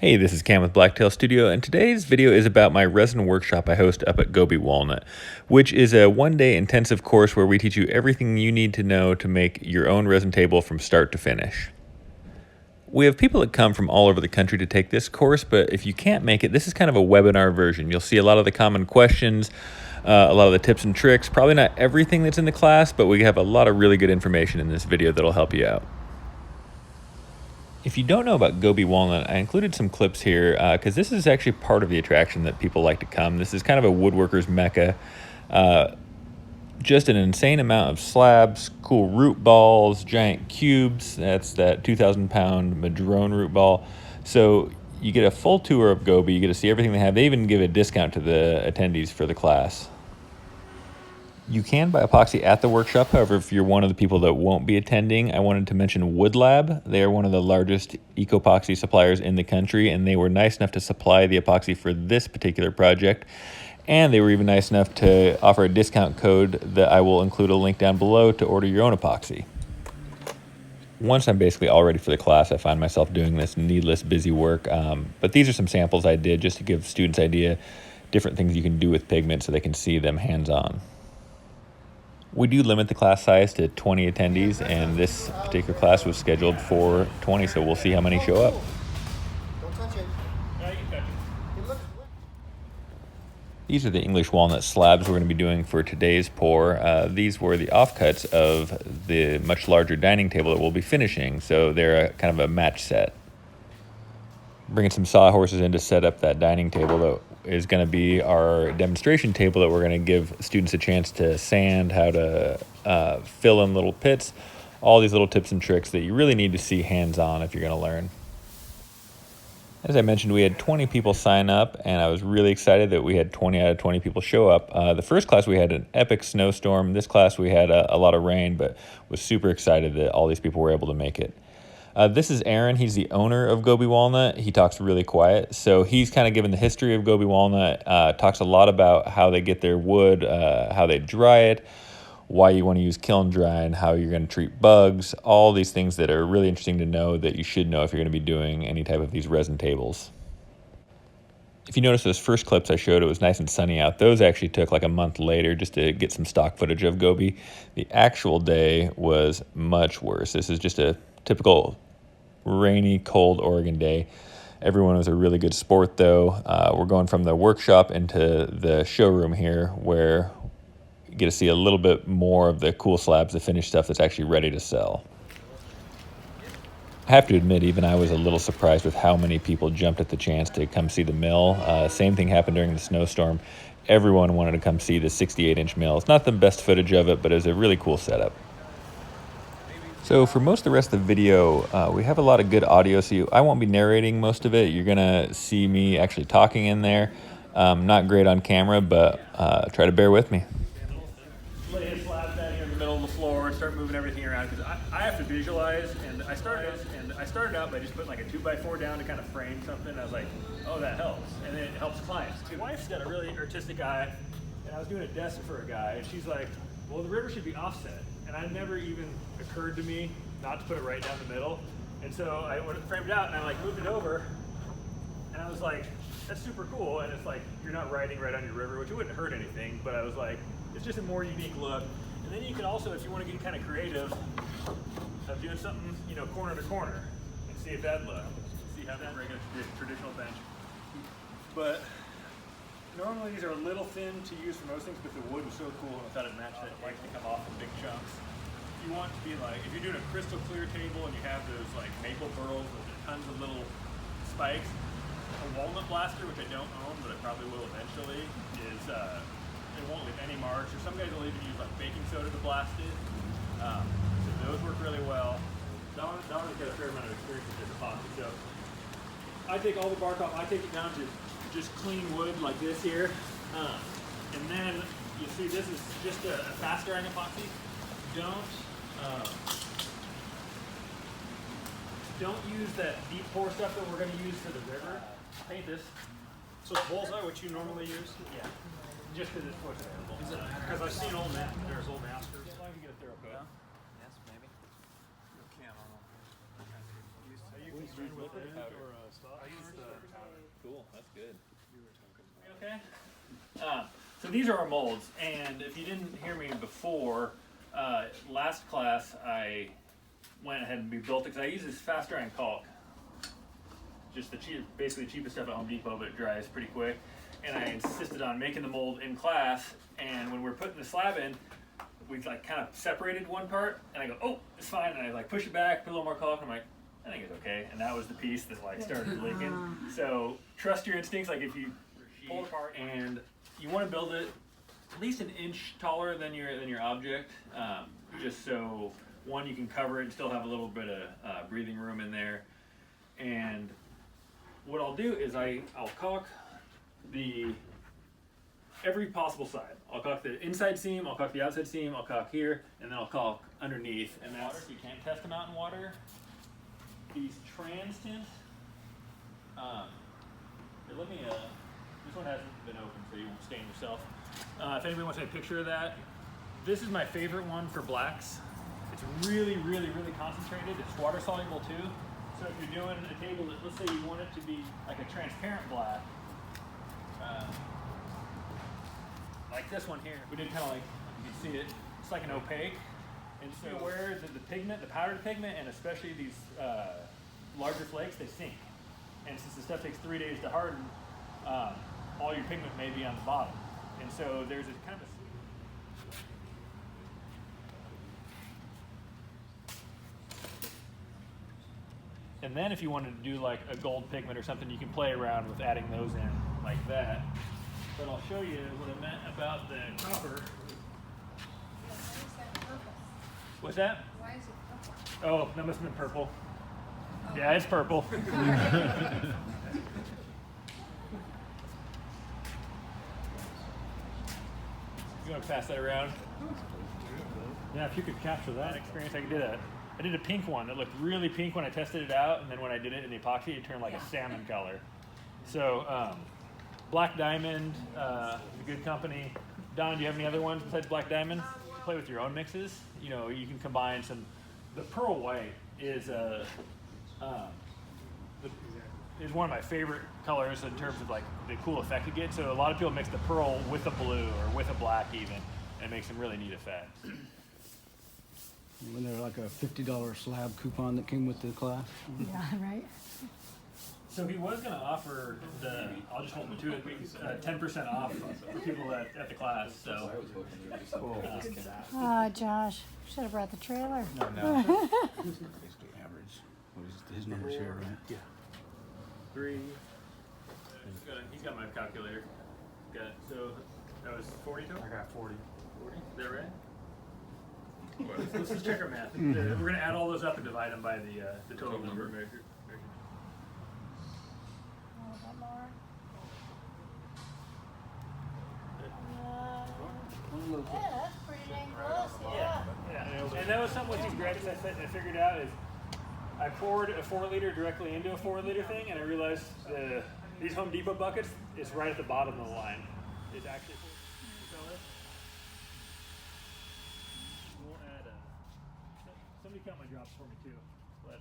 Hey, this is Cam with Blacktail Studio, and today's video is about my resin workshop I host up at Goby Walnut, which is a one-day intensive course where we teach you everything you need to know to make your own resin table from start to finish. We have people that come from all over the country to take this course, but if you can't make it, this is kind of a webinar version. You'll see a lot of the common questions, a lot of the tips and tricks, probably not everything that's in the class, but we have a lot of really good information in this video that'll help you out. If you don't know about Goby Walnut, I included some clips here because this is actually part of the attraction that people like to come. This is kind of a woodworker's mecca. Just an insane amount of slabs, cool root balls, giant cubes. That's that 2,000-pound madrone root ball. So you get a full tour of Goby. You get to see everything they have. They even give a discount to the attendees for the class. You can buy epoxy at the workshop. However, if you're one of the people that won't be attending, I wanted to mention Wood Lab. They are one of the largest eco-epoxy suppliers in the country, and they were nice enough to supply the epoxy for this particular project. And they were even nice enough to offer a discount code that I will include a link down below to order your own epoxy. Once I'm basically all ready for the class, I find myself doing this needless busy work. But these are some samples I did just to give students idea different things you can do with pigment so they can see them hands-on. We do limit the class size to 20 attendees, and this particular class was scheduled for 20, so we'll see how many show up. These are the English walnut slabs we're going to be doing for today's pour. These were the offcuts of the much larger dining table that we'll be finishing, so they're kind of a match set. Bringing some sawhorses in to set up that dining table that is going to be our demonstration table that we're going to give students a chance to sand, how to fill in little pits, all these little tips and tricks that you really need to see hands-on if you're going to learn. As I mentioned, we had 20 people sign up, and I was really excited that we had 20 out of 20 people show up. The first class we had an epic snowstorm. This class we had a lot of rain, but was super excited that all these people were able to make it. This is Aaron. He's the owner of Goby Walnut. He talks really quiet. So he's kind of given the history of Goby Walnut, talks a lot about how they get their wood, how they dry it, why you want to use kiln dry, and how you're going to treat bugs, all these things that are really interesting to know that you should know if you're going to be doing any type of these resin tables. If you notice those first clips I showed, it was nice and sunny out. Those actually took like a month later just to get some stock footage of Goby. The actual day was much worse. This is just a typical rainy, cold Oregon day. Everyone was a really good sport, though. We're going from the workshop into the showroom here, where you get to see a little bit more of the cool slabs, the finished stuff that's actually ready to sell. I have to admit, even I was a little surprised with how many people jumped at the chance to come see the mill. Same thing happened during the snowstorm. Everyone wanted to come see the 68-inch mill. It's not the best footage of it, but it was a really cool setup. So for most of the rest of the video, we have a lot of good audio, so I won't be narrating most of it. You're going to see me actually talking in there. Not great on camera, but try to bear with me. Lay his slabs down here in the middle of the floor and start moving everything around, because I have to visualize, and I started out by just putting like a 2x4 down to kind of frame something. I was like, oh, that helps, and then it helps clients too. My wife's got a really artistic eye, and I was doing a desk for a guy, and she's like, well, the river should be offset. And it never even occurred to me not to put it right down the middle. And so I framed it out, and I like moved it over, and I was like, that's super cool. And it's like, you're not writing right on your river, which it wouldn't hurt anything, but I was like, it's just a more unique look. And then you can also, if you want to get kind of creative, of doing something, you know, corner to corner, and see if that looks. See how that regular traditional bench. But normally these are a little thin to use for most things, but the wood was so cool, and I thought it matched that. It likes to come off in big chunks. If you want to be like, if you're doing a crystal clear table and you have those like maple burls with tons of little spikes, a walnut blaster, which I don't own, but I probably will eventually, is it won't leave any marks. Or some guys will even use like baking soda to blast it. So those work really well. Donna's got a fair amount of experience with this epoxy. So I take all the bark off. I take it down to just clean wood like this here. And then you see this is just a fast drying epoxy. Don't use that deep pour stuff that we're going to use for the river. Paint this. So it's bullseye, what you normally use? Yeah. Just because it's what's available. Because I've seen there's old masters. As long as you get a thorough coat. Yes, maybe. You can, I don't know. Are you concerned with it or stock? I use the good. Okay. So these are our molds, and if you didn't hear me before, last class I went ahead and rebuilt it because I use this fast drying caulk. Just the basically cheapest stuff at Home Depot, but it dries pretty quick. And I insisted on making the mold in class, and when we're putting the slab in, we like kind of separated one part, and I go, oh, it's fine, and I like push it back, put a little more caulk, and I'm like, I think it's okay, and that was the piece that like started leaking. So trust your instincts. Like if you pull it apart and you want to build it at least an inch taller than your object, just so one, you can cover it and still have a little bit of breathing room in there. And what I'll do is I'll caulk every possible side. I'll caulk the inside seam, I'll caulk the outside seam, I'll caulk here, and then I'll caulk underneath. And that's, you can't test them out in water. These trans tint. Here, let me, this one hasn't been opened, so you won't stain yourself. If anybody wants a picture of that, this is my favorite one for blacks. It's really, really, really concentrated. It's water soluble too. So if you're doing a table that, let's say you want it to be like a transparent black, like this one here, we did kind of like, you can see it, it's like an opaque. And so where the pigment, the powdered pigment, and especially these larger flakes, they sink. And since the stuff takes 3 days to harden, all your pigment may be on the bottom. And so there's a kind of a And then if you wanted to do like a gold pigment or something, you can play around with adding those in like that. But I'll show you what I meant about the copper. Why is that purple? What's that? Why is it purple? Oh, that must have been purple. Oh. Yeah, it's purple. You want to pass that around? Yeah, if you could capture that experience, I did a pink one that looked really pink when I tested it out, and then when I did it in the epoxy, it turned like a salmon color. So, Black Diamond, a good company. Don, do you have any other ones besides Black Diamond? Play with your own mixes. You know, you can combine some. The pearl white is is one of my favorite colors in terms of like the cool effect it gets. So a lot of people mix the pearl with a blue or with a black even, and it makes some really neat effects. Wasn't there like a $50 slab coupon that came with the class? Yeah, right. So he was going to offer I'll just hold him to it, 10% off for people at the class. So, Josh, should have brought the trailer. No. Basically average. What is his numbers here, right? Yeah. 3. He's got my calculator. Got it. So that was 40 total? I got 40. 40? Is that right? Let's just check our math. We're going to add all those up and divide them by the total number measured. A little bit more. Yeah, that's pretty dang close. Yeah. And that was something with these gradients I figured out is I poured a 4-liter directly into a 4-liter thing, and I realized these Home Depot buckets is right at the bottom of the line. It's actually we'll add somebody count my drops for me too. Let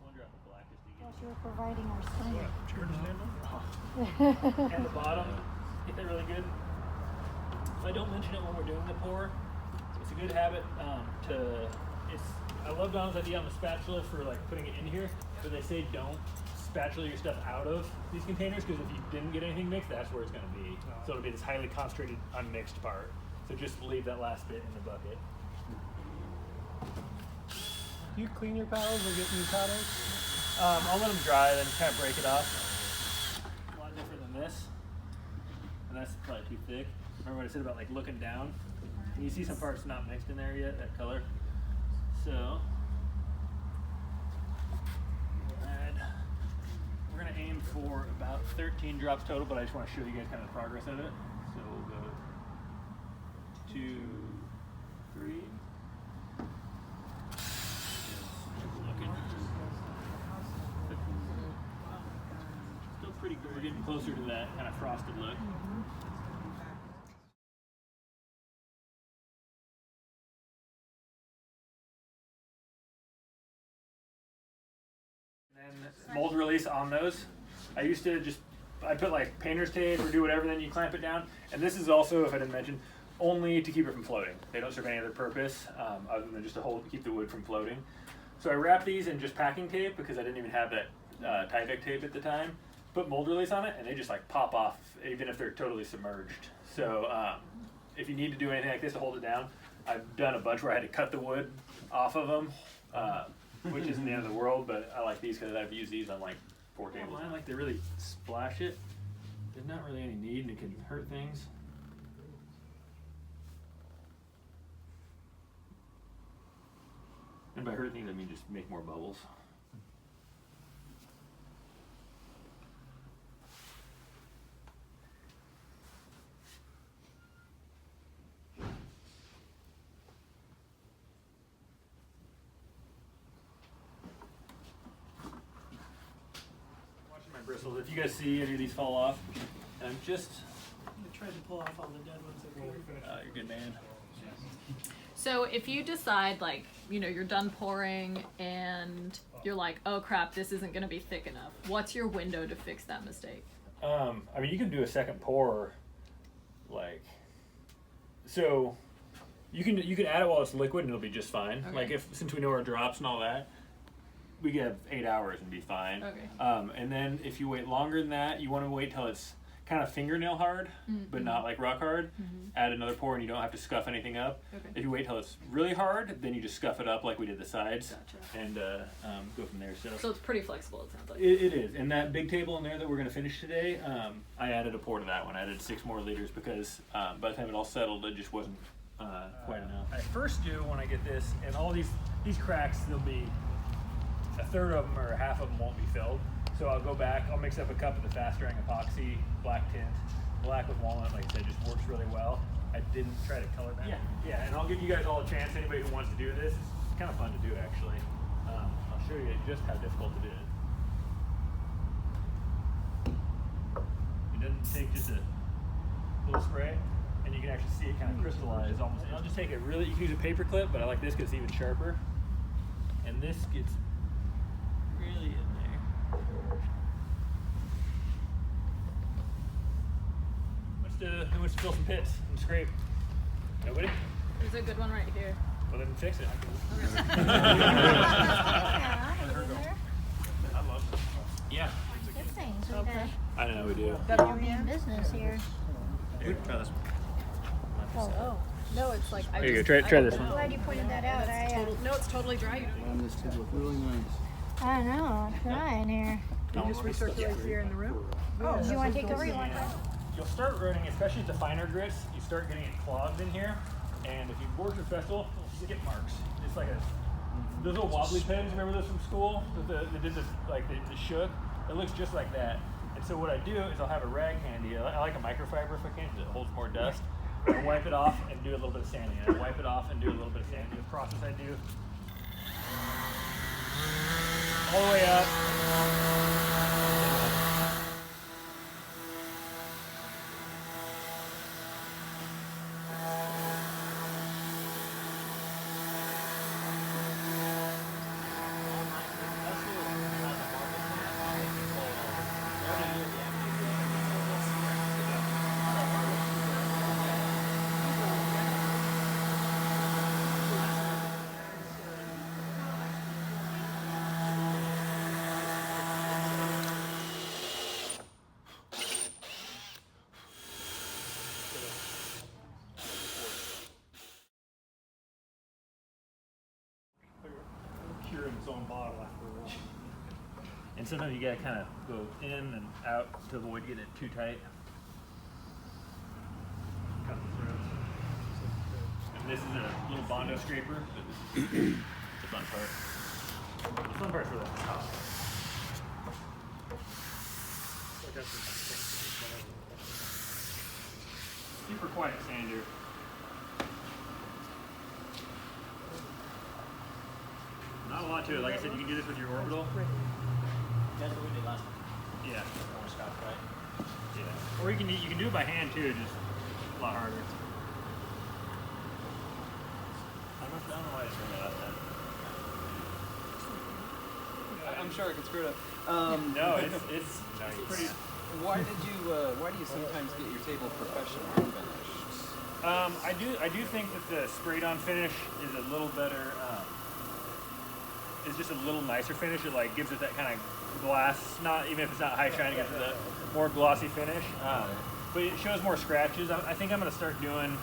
one drop of black just to get. Gosh, you're providing our stain. And the bottom, get that really good. If I don't mention it when we're doing the pour, it's a good habit I love Don's idea on the spatula for like putting it in here, but they say don't spatula your stuff out of these containers because if you didn't get anything mixed, that's where it's going to be. So it'll be this highly concentrated, unmixed part. So just leave that last bit in the bucket. Do you clean your paddles or get new paddles? I'll let them dry, then kind of break it off. A lot different than this, and that's probably too thick. Remember what I said about like looking down? Can you see some parts not mixed in there yet, that color? So, we're going to aim for about 13 drops total, but I just want to show you guys kind of the progress of it. So we'll go 2, 3. Still pretty good. We're getting closer to that kind of frosted look. And then mold release on those. I used to just I put like painter's tape or do whatever, then you clamp it down. And this is also, if I didn't mention, only to keep it from floating. They don't serve any other purpose other than just to keep the wood from floating. So I wrap these in just packing tape because I didn't even have that Tyvek tape at the time. Put mold release on it and they just like pop off even if they're totally submerged. So if you need to do anything like this to hold it down, I've done a bunch where I had to cut the wood off of them, which isn't the end of the world, but I like these because I've used these on like 4 tables. I like to really splash it. There's not really any need and it can hurt things. And by hurt things, I mean just make more bubbles. Watching my bristles. If you guys see any of these fall off, and I'm just... I tried to pull off all the dead ones that were. you're a good man. So if you decide, like, you know, you're done pouring and you're like, oh crap, this isn't going to be thick enough, what's your window to fix that mistake? I mean, you can do a second pour, like, so you can add it while it's liquid and it'll be just fine. Okay. Like since we know our drops and all that, we can have 8 hours and be fine. Okay. And then if you wait longer than that, you want to wait till it's kind of fingernail hard, but not like rock hard. Add another pour and you don't have to scuff anything up. Okay. If you wait till it's really hard, then you just scuff it up like we did the sides. Gotcha. And go from there. So it's pretty flexible, it sounds like. It is. And that big table in there that we're going to finish today, I added a pour to that one. I added 6 more liters because by the time it all settled, it just wasn't quite enough. I first do when I get this, and all these cracks, there'll be a third of them or a half of them won't be filled. So I'll go back, I'll mix up a cup of the fast drying epoxy, black tint, black with walnut, like I said, just works really well. I didn't try to color that. Yeah, and I'll give you guys all a chance, anybody who wants to do this. It's kind of fun to do actually. I'll show you just how difficult it is. It doesn't take just a little spray, and you can actually see it kind of crystallize almost. And I'll just take it really, you can use a paper clip, but I like this because it's even sharper. And this gets really in there. Who wants to fill some pits and scrape? Nobody? There's a good one right here. Well, then fix it. Yeah, I live in there. I love it. Yeah. Good things. We got I know we do. every business here. Here, try this one. Oh, No, it's like, There you go. Try this one. glad you pointed that out. No, it's totally dry. On this table look really nice. I know, it's dry in here. You just recirculate here in the room? Oh, you want to take over? You want to? You'll start running, especially the finer grits, you start getting it clogged in here. And if you've worked with Festal, you get marks. It's like those little wobbly pens, remember those from school? That did this, like, they shook? It looks just like that. And so what I do is I'll have a rag handy. I like a microfiber if I can, because it holds more dust. I wipe it off and do a little bit of sanding. And I wipe it off and do a little bit of sanding. The process I do all the way up. Cure in its own bottle after a while. And sometimes you gotta kind of go in and out to avoid getting it too tight. Cut the throats. And this is a little Bondo scraper. It's the fun part. The fun part's for the top. Super quiet sander. Not a lot to it. Like I said, you can do this with your orbital. That's what we did last time. Yeah. More Scotch, right? Yeah. Or you can do it by hand too, just a lot harder. I don't know why I was doing that last time. I'm sure I could screw it up. No, it's pretty Why do you sometimes get your table professionally finished? I do think that the sprayed on finish is a little better. It's just a little nicer finish. It like gives it that kind of glass, not even if it's not high shine, it gives it a more glossy finish. But it shows more scratches. I think I'm going to start doing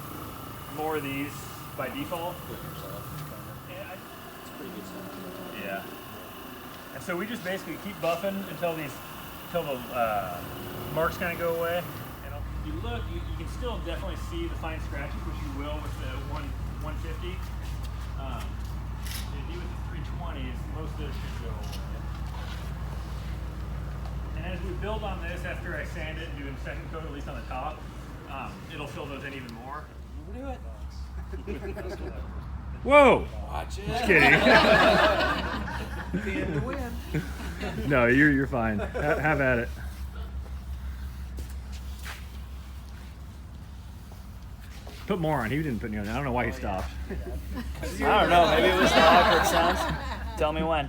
more of these by default. It's pretty good stuff. Yeah. And so we just basically keep buffing until the marks kind of go away. And you look, you can still definitely see the fine scratches, which you will with the 150. If you with the 320s, most of it should go away. And as we build on this, after I sand it and do a second coat, at least on the top, it'll fill those in even more. Do it. Whoa! Watch it. Just kidding. Pin to win. No, you're fine. Have at it. Put more on. He didn't put any on. I don't know why he stopped. I don't know. Maybe it was the awkward sounds. Tell me when.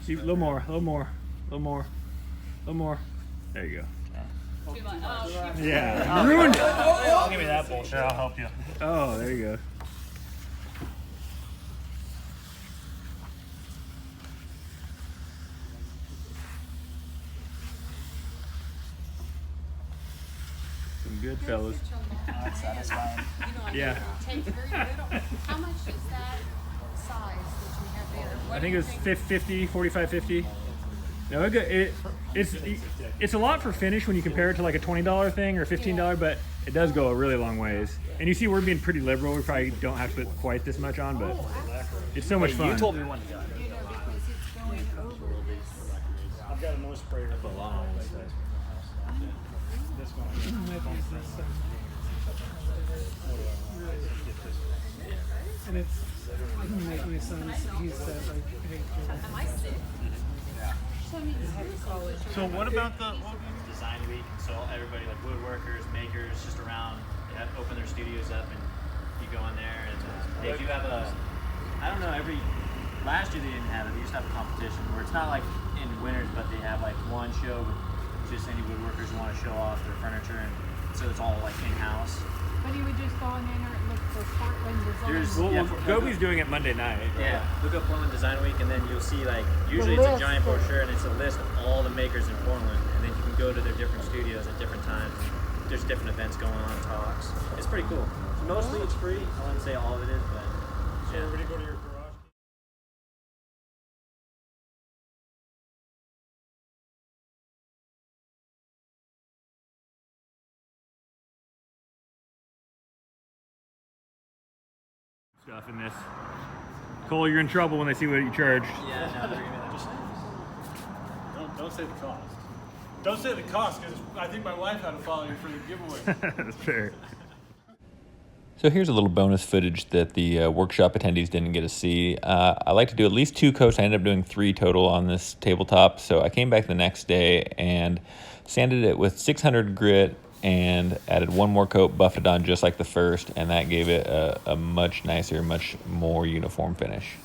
See, a little more. There you go. Too much. Oh, Yeah, you ruined it. Don't give me that bullshit. Yeah, I'll help you. Oh, there you go. Some good fellas. That's satisfying. Yeah. Take very little. How much is that size that you have there? What I do think you it was 50, 45, 50. No, it's a lot for finish when you compare it to like a $20 thing or a $15, but it does go a really long ways. And you see, we're being pretty liberal. We probably don't have to put quite this much on, but it's so much fun. You told me when to go. You know, because it's going over this. I've got another sprayer for long. This one. And it's like my son, he said like, hey, am I sick? So what about the? Design week, so everybody like woodworkers, makers, just around, they have, open their studios up, and you go in there, and they do have I don't know, last year they didn't have it, they used to have a competition where it's not like in winters, but they have like one show with just any woodworkers who want to show off their furniture, and so it's all like in-house. But you would just go in there and look for Portland design. Yeah, Goby's doing it Monday night. Yeah, look up Portland Design Week, and then you'll see like usually it's a list giant of- brochure, and it's a list of all the makers in Portland, and then you can go to their different studios at different times. There's different events going on, talks. It's pretty cool. Mostly it's free. I wouldn't say all of it is, but So everybody go to your garage. Stuff in this. Cole, you're in trouble when they see what you charged. yeah, no, they're gonna be like, Don't say the cost. Don't say the cost, because I think my wife had to follow you for the giveaway. That's fair. So here's a little bonus footage that the workshop attendees didn't get to see. I like to do at least 2 coats. I ended up doing 3 total on this tabletop. So I came back the next day and sanded it with 600 grit and added 1 more coat, buffed it on just like the first, and that gave it a much nicer, much more uniform finish.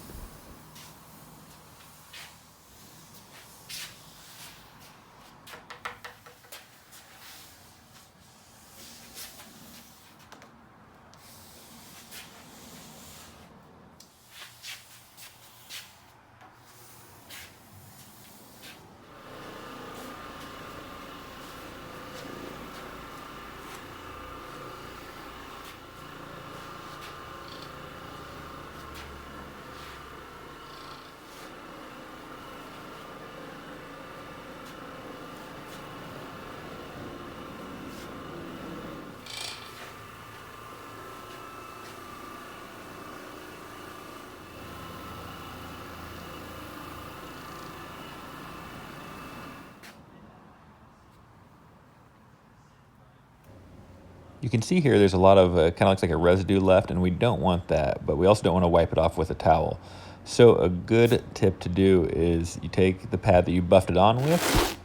You can see here there's a lot of kind of looks like a residue left, and we don't want that, but we also don't want to wipe it off with a towel. So a good tip to do is you take the pad that you buffed it on with,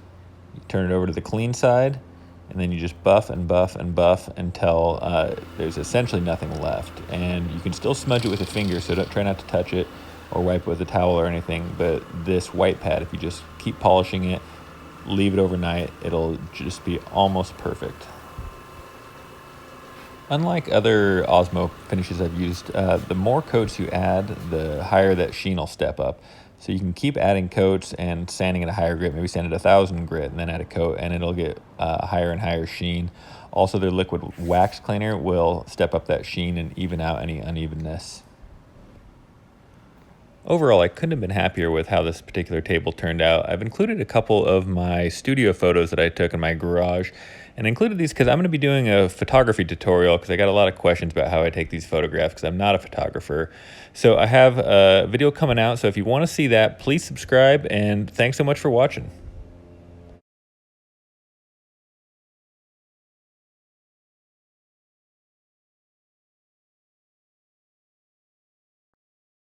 you turn it over to the clean side, and then you just buff and buff and buff until there's essentially nothing left. And you can still smudge it with a finger, so don't try not to touch it or wipe it with a towel or anything, but this white pad, if you just keep polishing it, leave it overnight, it'll just be almost perfect. Unlike other Osmo finishes I've used, the more coats you add, the higher that sheen will step up. So you can keep adding coats and sanding at a higher grit, maybe sand at 1,000 grit and then add a coat, and it'll get higher and higher sheen. Also, their liquid wax cleaner will step up that sheen and even out any unevenness. Overall, I couldn't have been happier with how this particular table turned out. I've included a couple of my studio photos that I took in my garage, and I included these because I'm going to be doing a photography tutorial because I got a lot of questions about how I take these photographs because I'm not a photographer. So I have a video coming out, so if you want to see that, please subscribe, and thanks so much for watching.